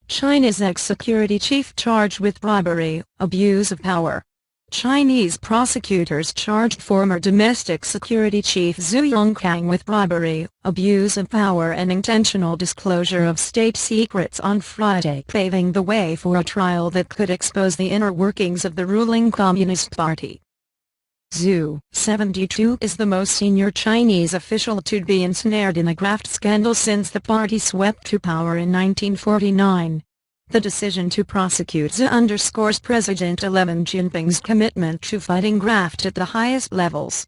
China's ex-security chief charged with bribery, abuse of power. Chinese prosecutors charged former domestic security chief Zhou Yongkang with bribery, abuse of power and intentional disclosure of state secrets on Friday, paving the way for a trial that could expose the inner workings of the ruling Communist Party. Zhou, 72, is the most senior Chinese official to be ensnared in a graft scandal since the party swept to power in 1949. The decision to prosecute Zhou underscores President Xi Jinping's commitment to fighting graft at the highest levels.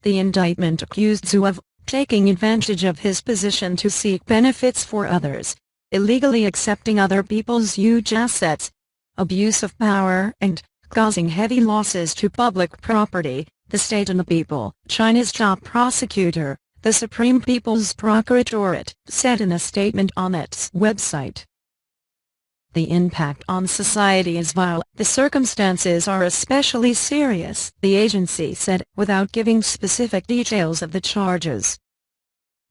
The indictment accused Zhou of taking advantage of his position to seek benefits for others, illegally accepting other people's huge assets, abuse of power, and causing heavy losses to public property, the state and the people. China's top prosecutor, the Supreme People's Procuratorate, said in a statement on its website. The impact on society is vile. The circumstances are especially serious, the agency said, without giving specific details of the charges.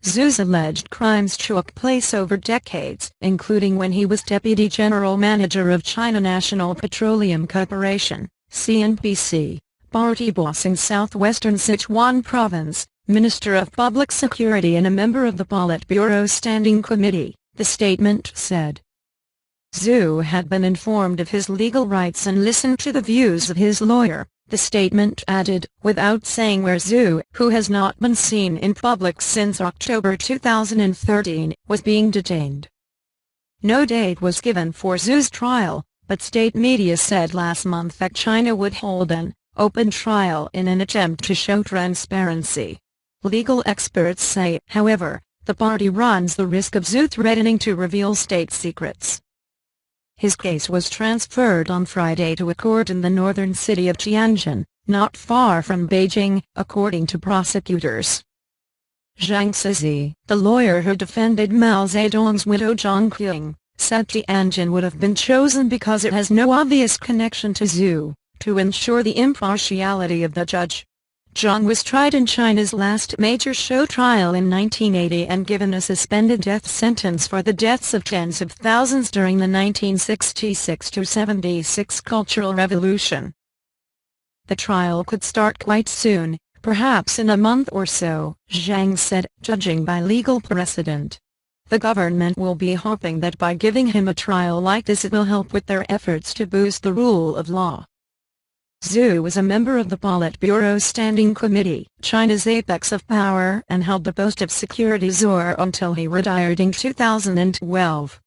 Zhou's alleged crimes took place over decades, including when he was Deputy General Manager of China National Petroleum Corporation, CNPC, party boss in southwestern Sichuan province, Minister of Public Security and a member of the Politburo Standing Committee, the statement said. Zhou had been informed of his legal rights and listened to the views of his lawyer, the statement added, without saying where Zhou, who has not been seen in public since October 2013, was being detained. No date was given for Zhou's trial, but state media said last month that China would hold an open trial in an attempt to show transparency. Legal experts say, however, the party runs the risk of Zhou threatening to reveal state secrets. His case was transferred on Friday to a court in the northern city of Tianjin, not far from Beijing, according to prosecutors. Zhang Zizi, the lawyer who defended Mao Zedong's widow Zhang Qing, said Tianjin would have been chosen because it has no obvious connection to Zhou, to ensure the impartiality of the judge. Zhang was tried in China's last major show trial in 1980 and given a suspended death sentence for the deaths of tens of thousands during the 1966–76 Cultural Revolution. The trial could start quite soon, perhaps in a month or so, Zhang said, judging by legal precedent. The government will be hoping that by giving him a trial like this it will help with their efforts to boost the rule of law. Zhou was a member of the Politburo Standing Committee, China's apex of power, and held the post of security czar until he retired in 2012.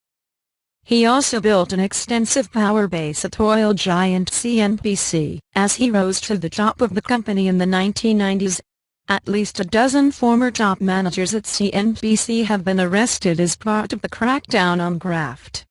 He also built an extensive power base at oil giant CNPC, as he rose to the top of the company in the 1990s. At least a dozen former top managers at CNPC have been arrested as part of the crackdown on graft.